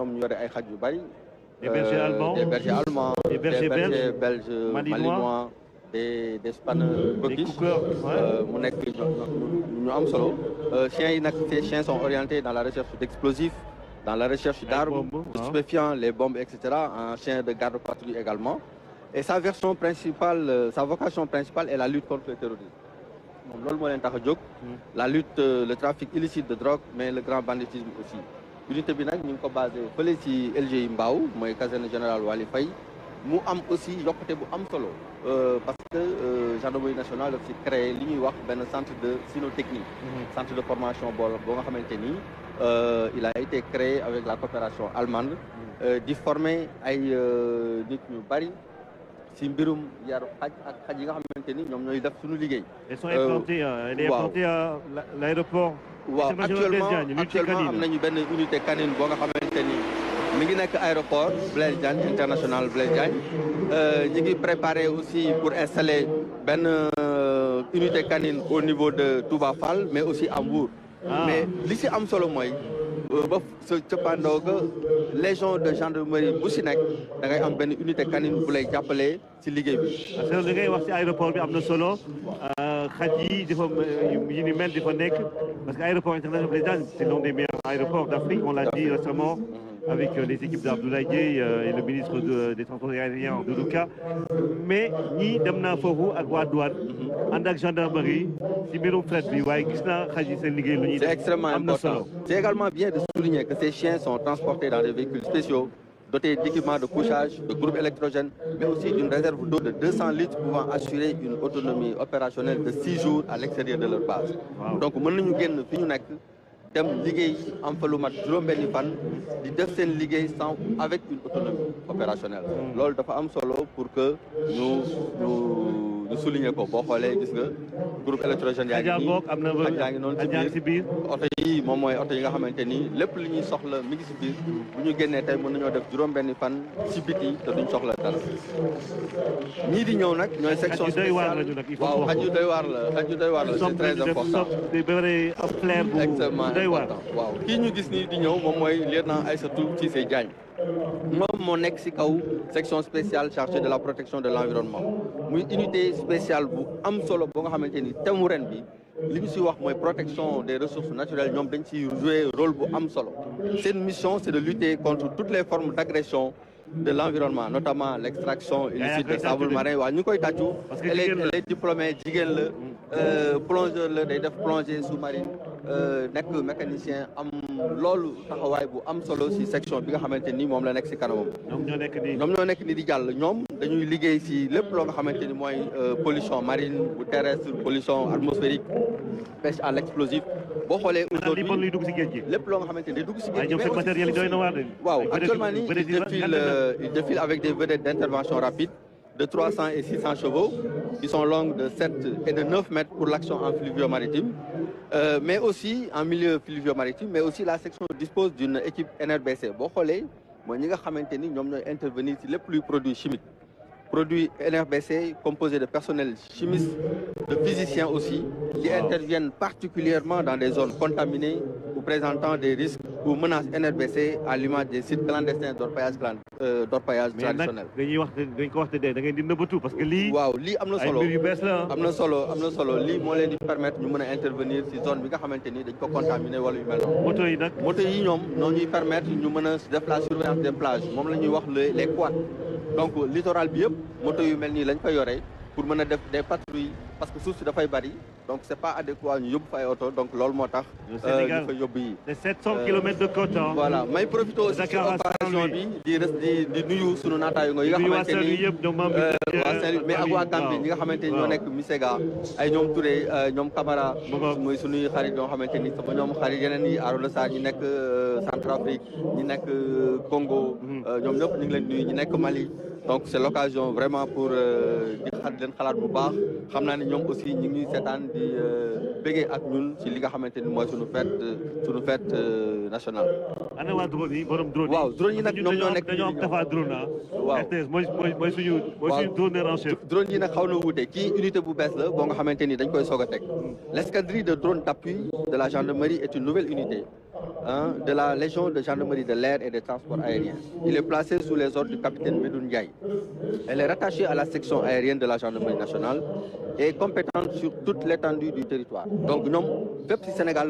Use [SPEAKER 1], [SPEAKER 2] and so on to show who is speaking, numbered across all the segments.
[SPEAKER 1] ñoom ñu yore ay xaj yu bari.
[SPEAKER 2] Des bergers allemands,
[SPEAKER 1] des bergers allemands,
[SPEAKER 2] des bergers
[SPEAKER 1] belges, malinois, des spanners British. Mu nekk ñu am solo. Chiens yi nag, ces chiens sont orientés dans la recherche d'explosifs, dans la recherche d'armes, de stupéfiants, les bombes, etc. Un chien de garde-patrouille également. Et sa version principale, sa vocation principale est la lutte contre le terrorisme. moom loolu moo leen tax a jóg. La lutte, le trafic illicite de drogue, mais le grand banditisme aussi. Unité bi nag ñu ngi ko basé fële ci LGI Mbao mooy caserne générale Wali Faye mu am aussi yokkute bu am solo parce que gendarmerie nationale daf ci créé li ñuy wax benn centre de cynotechnie. Centre de formation boo nga xamante ni il a été créé avec la coopération allemande di former ay nit ñu bari ci mbirum yaru xaj ak xaj yi nga xamante ni ñoom ñooy def suñu liggéey.
[SPEAKER 2] Elles sont implantées, elle est implantée à l'aéroport.
[SPEAKER 1] waaw actuellement am nañu benn unité canine boo nga xamante ni mi ngi nekk aéroport Blaise Diagne international Blaise Diagne ñi ngi préparé aussi pour installer benn unité canine au niveau de Touba Fall mais aussi à Mbour. Mais li ci am solo mooy ba sa cëppandoo ga légion de gendarmerie bu ci nekk da ngay am benn unité canine bu lay jàppale ci liggéey bi.
[SPEAKER 2] parce que li ngay wax ci aéroport bi am na solo xaj yi dafa yi ni mel dafa nekk parce que aéroport international Blaise Diagne c'est l'un des meilleurs aéroports d'Afrique, on l'a dit récemment avec les équipes d'Abdoulaye Dièye et le ministre des Transports aériens Doudou Ka. Mais ñii dem naa foofu ak waa douane ànd ak gendarmerie ci mbirum fret bi waaye gis naa xaj yi seen liggéey lu ñuy def.
[SPEAKER 1] C'est extrêmement important. C'est également bien de souligner que ces chiens sont transportés dans des véhicules spéciaux dotés d'équipements de couchage, de groupes électrogènes, mais aussi d'une réserve d'eau de 200 litres pouvant assurer une autonomie opérationnelle de 6 jours à l'extérieur de leur base. Donc mën nañu génn fi ñu nekk dem liggéey am fa lu mat juróom-benni fan di def seen liggéey sans avec une autonomie opérationnelle. loolu dafa am solo pour que ñu souligner ko boo xoolee gis nga groupe électrogène yaa ngi noonu ci biir oto yi moom mooy oto yi nga xamante ni lépp li ñuy soxla mi ngi ci biir bu ñu génnee tey mën nañoo def juróom-benni fan ci biti te duñ soxla dara. ñii di ñëw nag ñooy section spéciale waaw xaj yu doy waar la c'est très important. Extrêmement important waaw kii ñu gis nii di ñëw moom mooy lieutenant Aïssatou Cissé Diagne moom moo nekk ci kaw section spéciale chargée de la protection de l'environnement muy unité spéciale bu am solo boo nga xamante ni thème ren bi li ñu ci wax mooy protection des ressources naturelles ñoom dañ ciy jouer rôle bu am solo. Seen mission c'est de lutter contre toutes les formes d'agression de l'environnement, notamment l'extraction illicite de sable marin. waaw ñu koy tàccu elle est diplômée jigéen la plongeur la day def plongée sous-marine nekk mécanicien am loolu taxawaay bu am solo ci section bi nga xamante ni moom la nekk ci kanamam. ñoom ñoo nekk ni di jàll ñoom dañuy liggéey ci lépp loo nga xamante ni mooy pollution marine ou terrestre, pollution atmosphérique, pêche à l'explosif. boo xoolee aujourd'hui lépp loo nga xamante ni day dugg ci géej waaw actuellement nii il défile avec des vedettes d'intervention rapide de 300 et 600 chevaux qui sont longues de 7 et de 9 mètres pour l'action en fluvio-maritime, mais aussi en milieu fluvio-maritime, mais aussi la section dispose d'une équipe NRBC. boo xoolee mooy ñi nga xamante ni ñoom ñooy intervenir ci lépp luy produit chimique. Produits NRBC composés de personnel chimiste, de physiciens aussi, qui interviennent particulièrement dans des zones contaminées ou présentant des risques ou menaces NRBC à l'image des sites clandestins d'orpaillage traditionnel.
[SPEAKER 2] mais nag dañuy wax da ngeen di nëbbatu parce que lii.
[SPEAKER 1] waaw lii am na solo ay mbir yu bees la am na solo lii moo leen di permettre ñu mën a intervenir ci zone bi nga xamante ni dañ ko contaminé wala yu mel noonu. moto yi ñoom ñoo ñuy permettre ñu mën a def la surveillance des plages moom la ñuy wax les quads. donc littoral bi yëpp moto yu mel nii lañ fa yore pour mën a def des patrouilles parce que suuf si dafay bari donc c'est pas adéquat ñu yóbbu fa ay oto donc loolu moo tax. ñu fa yóbbu yi.
[SPEAKER 2] c'est 700 kilomètres de côte.
[SPEAKER 1] voilà may profité aussi ci occasion bi di nuyu sunu naataango yi nga xamante ni waa Saint-Louis mais ak waa Gambie ñi nga xamante ni ñoo nekk Misega ay ñoom Touré ñoom Camara mooy sunuy xarit yoo xamante ni sama ñoom xarit yeneen yi Arouna Sarr ñi nekk Centrafrique ñi nekk Congo ñoom ñëpp ñu ngi leen nuyu ñi nekk Mali. donc c'est l'occasion vraiment pour di leen xalaat bu baax xam naa ne ñoom aussi ñu ngi seetaan di bëggee ak ñun ci li nga xamante ni mooy suñu fête nationale.
[SPEAKER 2] ana waa drone yi borom drone yi.
[SPEAKER 1] waaw drone yi nag ñoom ñoo nekk
[SPEAKER 2] dañoo am Tafa drone ah. waaw RTS mooy suñu droneur en chef.
[SPEAKER 1] drone yi nag xaw na wuute kii unité bu bees la boo nga xamante ni dañ koy soog a teg. l'escadrille de drones d'appui de la gendarmerie est une nouvelle unité hein, de la Légion de gendarmerie de l'air et des transports aériens. Il est placé sous les ordres du capitaine Medoun Ndiaye. Elle est rattachée à la section aérienne de la gendarmerie nationale et est compétente sur toute l'étendue du territoire. Donc, nous, peuple Sénégal,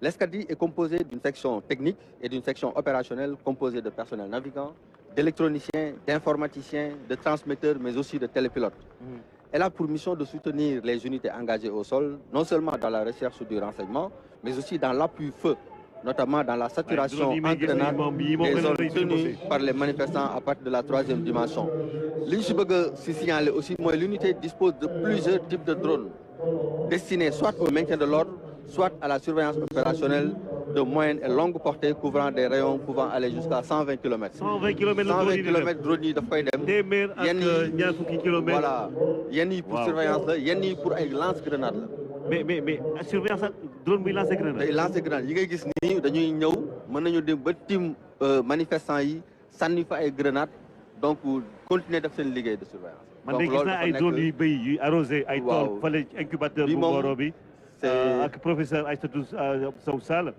[SPEAKER 1] l'escadrille est composée d'une section technique et d'une section opérationnelle composée de personnel navigant, d'électroniciens, d'informaticiens, de transmetteurs, mais aussi de télépilotes. Elle a pour mission de soutenir les unités engagées au sol, non seulement dans la recherche du renseignement, mais aussi dans l'appui feu, notamment dans la saturation en grenade des zones tenues par les manifestants à partir de la 3e dimension. L'unité dispose de plusieurs types de drones destinés soit au maintien de l'ordre, soit à la surveillance opérationnelle de moyenne et longue portée couvrant des rayons pouvant aller jusqu'à 120 km.
[SPEAKER 2] 120 km
[SPEAKER 1] 120 km drone yi daf koy dem. Voilà yenn yi pour surveillance la yenn yi pour ay lance-grenade la.
[SPEAKER 2] mais surveillance drone buy lancer grenade.
[SPEAKER 1] day lancer grenade yi ngay gis nii dañuy ñëw mën nañu dem ba tim manifestants yi sànni fa ay grenade donc continuer def seen liggéey de surveillance.
[SPEAKER 2] man de gis naa ay drone yuy béy yuy arrosé ay tool fële incubateur bu Mboro bi ak professeur Aïssatou Sow Sall.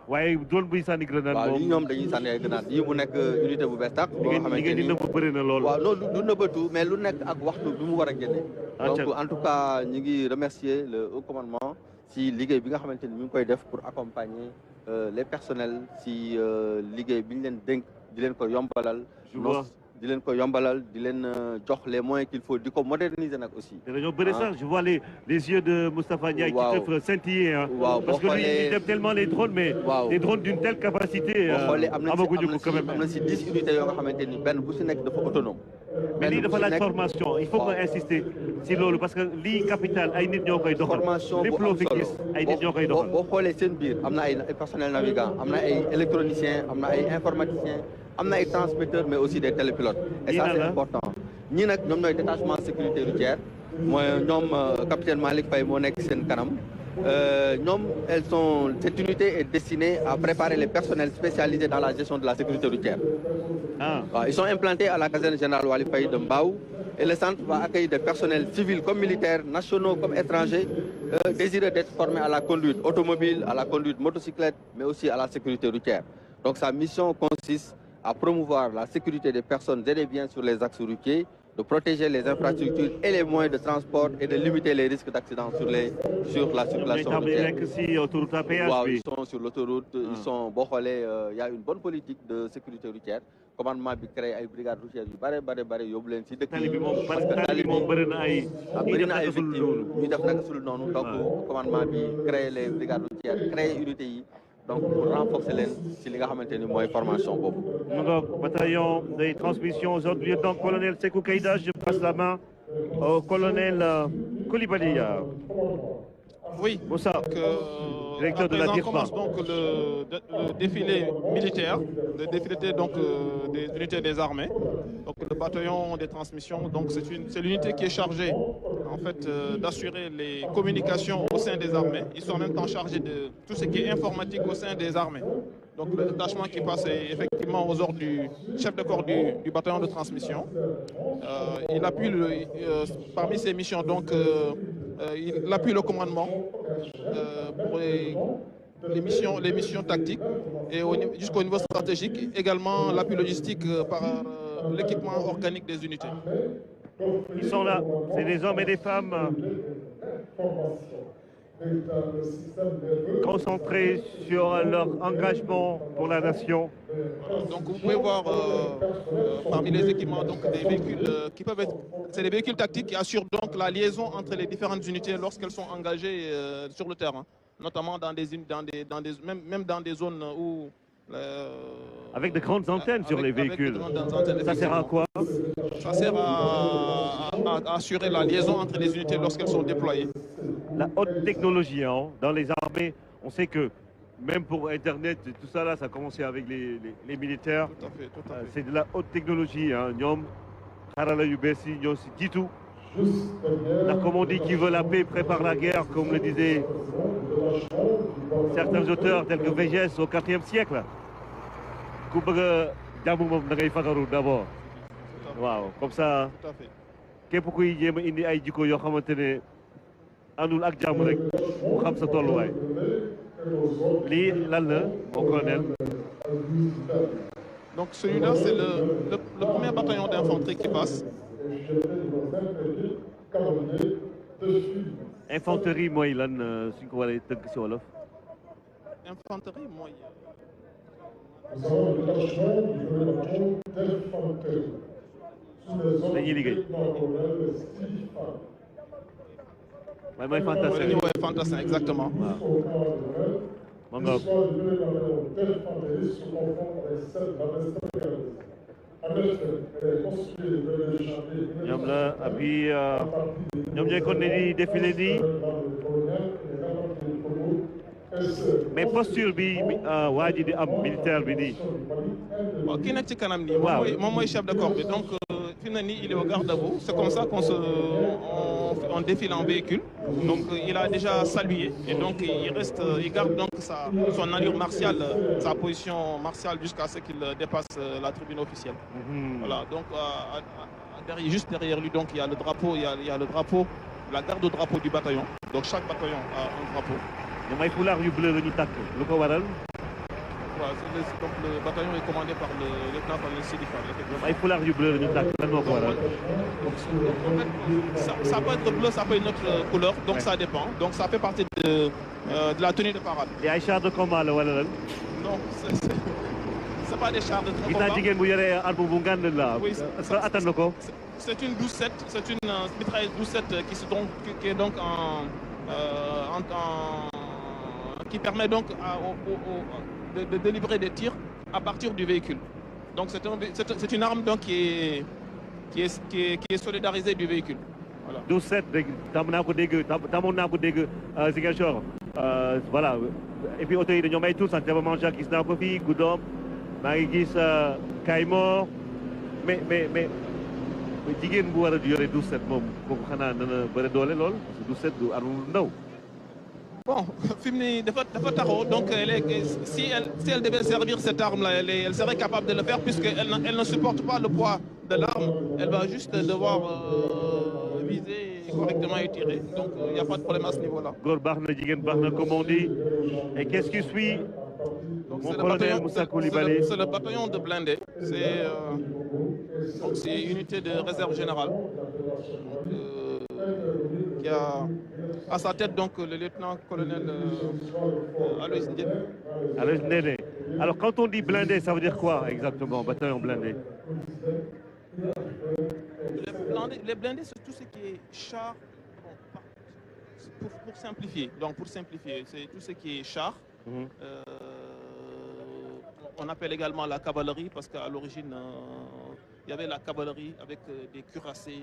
[SPEAKER 2] waaye drone buy sànni grenade moom
[SPEAKER 1] waaw lii ñoom dañuy sànni ay grenade yi mu nekk unité bu bees tax boo xamante ni
[SPEAKER 2] di nëbb bëri na lool.
[SPEAKER 1] waaw loolu du nëbbatu mais lu nekk ak waxtu bi mu war a génne. donc en tout cas ñu ngi remercier le haut commandement si liggéey bi nga xamante ni ñu ngi koy def pour accompagner les personnels si liggéey bi ñu leen dénk di leen ko yombalal. di leen ko yombalal di leen jox les moyens qu'il faut di ko moderniser nag aussi.
[SPEAKER 2] dañoo bëri sax je vois les yeux de Moustapha Ndiaye qui te scintiller hein. Parce que lui il aime tellement les drones mais des drones d'une telle capacité amaguñu ko quand même.
[SPEAKER 1] am na si 10 unités yoo nga xamante ni benn bu si nekk dafa autonome.
[SPEAKER 2] mais lii dafa laaj formation il faut nga insister si loolu parce que lii capital ay nit ñoo koy doxal.
[SPEAKER 1] formation bu
[SPEAKER 2] lépp loo fi gis ay nit ñoo koy doxal.
[SPEAKER 1] boo xoolee seen biir am na ay personnel navigant am na ay électroniciens am na ay informaticiens am na ay transmetteurs mais aussi des télépilotes. et ça c'est important. ñii nag ñoom ñooy détachement sécurité routière mooy ñoom capitaine Malick Faye moo nekk seen kanam. Cette unité est destinée à préparer les personnels spécialisés dans la gestion de la sécurité routière. Ils sont implantés à la caserne générale Wali Faye de Mbao et le centre va accueillir des personnels civils comme militaires, nationaux comme étrangers, désireux d'être formés à la conduite automobile, à la conduite motocyclette, mais aussi à la sécurité routière. Donc sa mission consiste à promouvoir la sécurité des personnes et des biens sur les axes routiers, de protéger les infrastructures et les moyens de transport et de limiter les risques d'accident sur la circulation routière. Ils sont sur l'autoroute, ils sont il y a une bonne politique de sécurité routière. Commandement bi créé ay brigades routières yu bare yóbbu leen ci dëkk yi parce que tali bi moom bëri na ay victimes ñu def naka sul noonu donc commandement bi créé les brigades routières créé unité yi donc pour renforcer leen ci li nga xamante ni mooy formation boobu.
[SPEAKER 2] Bataillon des transmissions aujourd'hui, lieutenant-colonel Sékou Keïta, je passe la main au colonel Koulibaly.
[SPEAKER 3] Oui,
[SPEAKER 2] directeur de la DIRPA.
[SPEAKER 3] Commence donc le défilé militaire, le défilé donc des unités des armées. Donc le bataillon des transmissions, donc c'est l'unité qui est chargée en fait d'assurer les communications au sein des armées. Ils sont en même temps chargés de tout ce qui est informatique au sein des armées. Donc le détachement qui passe effectivement aux ordres du chef de corps du bataillon de transmission. Il appuie parmi ses missions donc il appuie le commandement pour les missions tactiques et jusqu'au niveau stratégique, également l'appui logistique par l'équipement organique des unités.
[SPEAKER 2] Ils sont là, c'est des hommes et des femmes concentrés sur leur engagement pour la nation.
[SPEAKER 3] Donc vous pouvez voir parmi les équipements donc des véhicules qui peuvent être, c'est des véhicules tactiques qui assurent donc la liaison entre les différentes unités lorsqu'elles sont engagées sur le terrain, notamment même dans des zones où
[SPEAKER 2] avec de grandes antennes sur les véhicules. Ça sert à quoi?
[SPEAKER 3] Ça sert à assurer la liaison entre les unités lorsqu'elles sont déployées.
[SPEAKER 2] La haute technologie, hein, dans les armées, on sait que même pour Internet, tout ça là, ça a commencé avec les militaires.
[SPEAKER 3] Tout à fait.
[SPEAKER 2] C'est de la haute technologie. Nyom, Harala Yubesi, Nyom, c'est tout. Comme on dit, qui veut la paix prépare la guerre, comme le disaient certains auteurs tels que Végès au IVe siècle. D'abord. Wow, comme ça.
[SPEAKER 3] Tout à fait.
[SPEAKER 2] Képp kuy jéem a indi ay jikko yoo xamante ne àndul ak jàmm rek mu xam sa tolluwaay. lii lan la mon colonel.
[SPEAKER 3] Donc celui-là, c'est le premier bataillon d'infanterie qui passe.
[SPEAKER 2] Infanterie mooy lan suñ ko waree tënk si wolof.
[SPEAKER 3] Infanterie mooy.
[SPEAKER 2] dañuy liggéey. mooy fantassin.
[SPEAKER 3] mooy li ñuy woowee fantassin exactement.
[SPEAKER 2] waaw. ma ñoom la et puis ñoom ñooy kon ne di défilé nii mais posture bi waa ji di am militaire bi nii.
[SPEAKER 3] waaw kii nekk ci kanam nii. moom mooy chef de corps bi donc fi mu ne nii il est au garde-à-vous. C'est comme ça on défile en véhicule. Donc il a déjà salué et donc il garde donc son allure martiale, sa position martiale jusqu'à ce qu'il dépasse la tribune officielle. Voilà, donc juste derrière lui donc il y a le drapeau, il y a le drapeau, la garde au drapeau du bataillon. Donc chaque bataillon a un drapeau.
[SPEAKER 2] ñoom ay foulard yu bleu la ñu takk lu ko waral.
[SPEAKER 3] Voilà, donc le bataillon est commandé par le lieutenant-colonel Sidi Fall.
[SPEAKER 2] ay foulard yu bleu la ñu takk lan moo ko waral.
[SPEAKER 3] Ça peut être bleu, ça peut être une autre couleur, donc ça dépend. Donc ça fait partie de la tenue de parade.
[SPEAKER 2] et ay chars de combat la wala lan.
[SPEAKER 3] Non, c'est pas des chars de combat.
[SPEAKER 2] gis naa jigéen bu yore arme bu ngand la.
[SPEAKER 3] Oui,
[SPEAKER 2] attan na ko.
[SPEAKER 3] c'est une 12-7, c'est une mitrailleuse 12-7 qui est donc qui permet donc de délivrer des tirs à partir du véhicule. Donc c'est une arme donc qui est solidarisée du véhicule. Voilà.
[SPEAKER 2] 12-7 tamoon naa ko dégg Ziguinchor voilà et puis oto yi dañoo may tous en termes de gis naa ko fii Goudomp maa ngi gis Kayemor mais jigéen bu war a yore 12-7 moom kooku xanaa dana bëri doole lool parce que 12-7 du arme ndaw.
[SPEAKER 3] Bon, donc si elle devait servir cette arme-là, elle serait capable de le faire puisqu'elle ne supporte pas le poids de l'arme. Elle va juste devoir viser correctement et tirer. Donc il n'y a pas de problème à ce niveau-là.
[SPEAKER 2] Góor baax na jigéen baax na comme on dit. Et qu'est-ce qui suit? Mon colonel Moussa Coulibaly.
[SPEAKER 3] C'est le bataillon de blindés. C'est une unité de réserve générale. Qui a à sa tête donc le lieutenant-colonel Aloïs Ndéné.
[SPEAKER 2] Aloïs Ndéné. Alors quand on dit blindé, ça veut dire quoi exactement, bataillon blindé?
[SPEAKER 3] Les blindés, c'est tout ce qui est char. Pour simplifier, c'est tout ce qui est char. On appelle également la cavalerie parce qu'à l'origine, il y avait la cavalerie avec des cuirassés.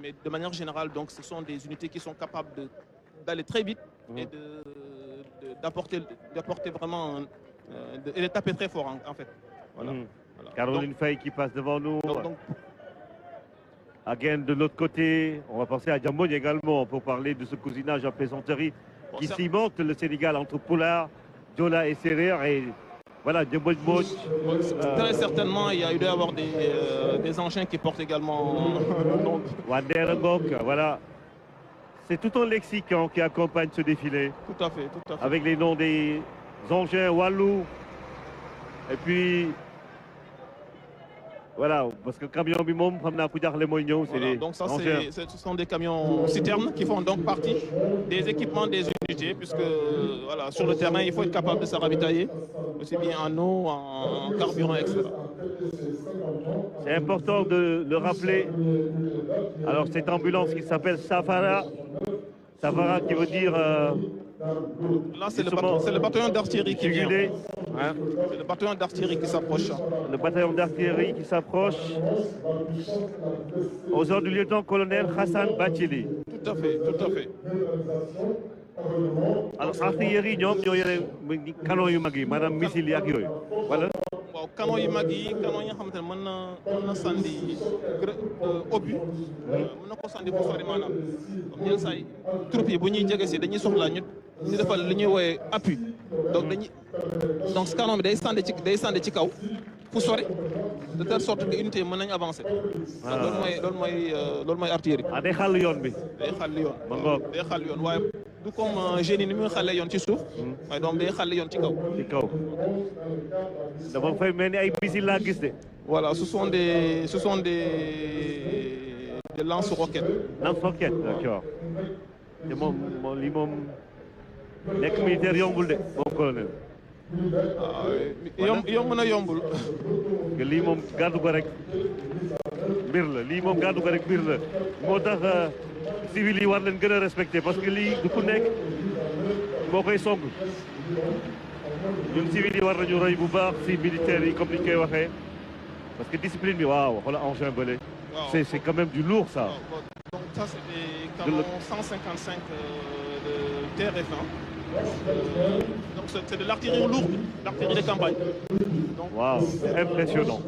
[SPEAKER 3] Mais de manière générale, donc, ce sont des unités qui sont capables d'aller très vite et d'apporter vraiment et de taper très fort en fait. Voilà. Voilà.
[SPEAKER 2] Caroline Faye qui passe devant nous. Again de l'autre côté, on va passer à Diambogne également pour parler de ce cousinage en plaisanterie qui cimente le Sénégal entre Pulaar, Joola et Sérère et voilà, Diambogne.
[SPEAKER 3] Très certainement, il y a eu d'avoir des engins qui portent également
[SPEAKER 2] Wander Ngok, voilà. C'est tout un lexique qui accompagne ce défilé.
[SPEAKER 3] Tout à fait.
[SPEAKER 2] Avec les noms des engins Wallou. Et puis, voilà, parce que le camion Bimom,
[SPEAKER 3] donc ça, ce sont des camions citernes qui font donc partie des équipements des unités, puisque voilà, sur le terrain, il faut être capable de se ravitailler, aussi bien en eau, en carburant, etc.
[SPEAKER 2] C'est important de le rappeler. Alors, cette ambulance qui s'appelle Safara qui veut dire...
[SPEAKER 3] Là, c'est le bataillon d'artillerie qui vient.
[SPEAKER 2] Hein?
[SPEAKER 3] C'est le bataillon d'artillerie qui s'approche.
[SPEAKER 2] Le bataillon d'artillerie qui s'approche. Aux ordres du lieutenant-colonel Hassan Bathily.
[SPEAKER 3] Tout à fait.
[SPEAKER 2] Alors, artillerie, ñoom ñoo yore canon yu mag yi maanaam missile yi ak yooyu wala.
[SPEAKER 3] waaw canon yu mag yi canon yi nga xamante ne mën na sànni obus. mën na ko sànni bu sori maanaam comme yenn saa yi troupes yi bu ñuy jege si dañuy soxla ñu defal li ñuy woowee appui donc ce canon bi day sànni ci kaw fu sori de telle sorte que unité yi mën nañu avancer. loolu mooy artillerie.
[SPEAKER 2] day xàll yoon bi.
[SPEAKER 3] day xàll yoon waaye du comme génie ni muy xale yoon ci suuf. waaye doom day xale yoon ci kaw.
[SPEAKER 2] ci kaw dama fay mel ni ay missiles laa gis de.
[SPEAKER 3] Voilà, ce sont des lance-roquettes.
[SPEAKER 2] Lance-roquettes, d'accord. te moom lii moom nekk militaire yombul de moom colonel.
[SPEAKER 3] yomb na yombul.
[SPEAKER 2] que lii moom gàddu ko rek mbir la lii moom gàddu ko rek mbir la moo tax civil yi war leen gën a respecté parce que lii du ku nekk moo koy song ñun civil yi war nañu roy bu baax si militaires yi comme ni ñu koy waxee parce que discipline bi waaw xoolal engin bële. c'est quand même du lourd ça.
[SPEAKER 3] Donc ça c'est des canons 155 de TRF1. Donc c'est de l'artillerie lourde, l'artillerie de campagne.
[SPEAKER 2] Waouh, c'est impressionnant.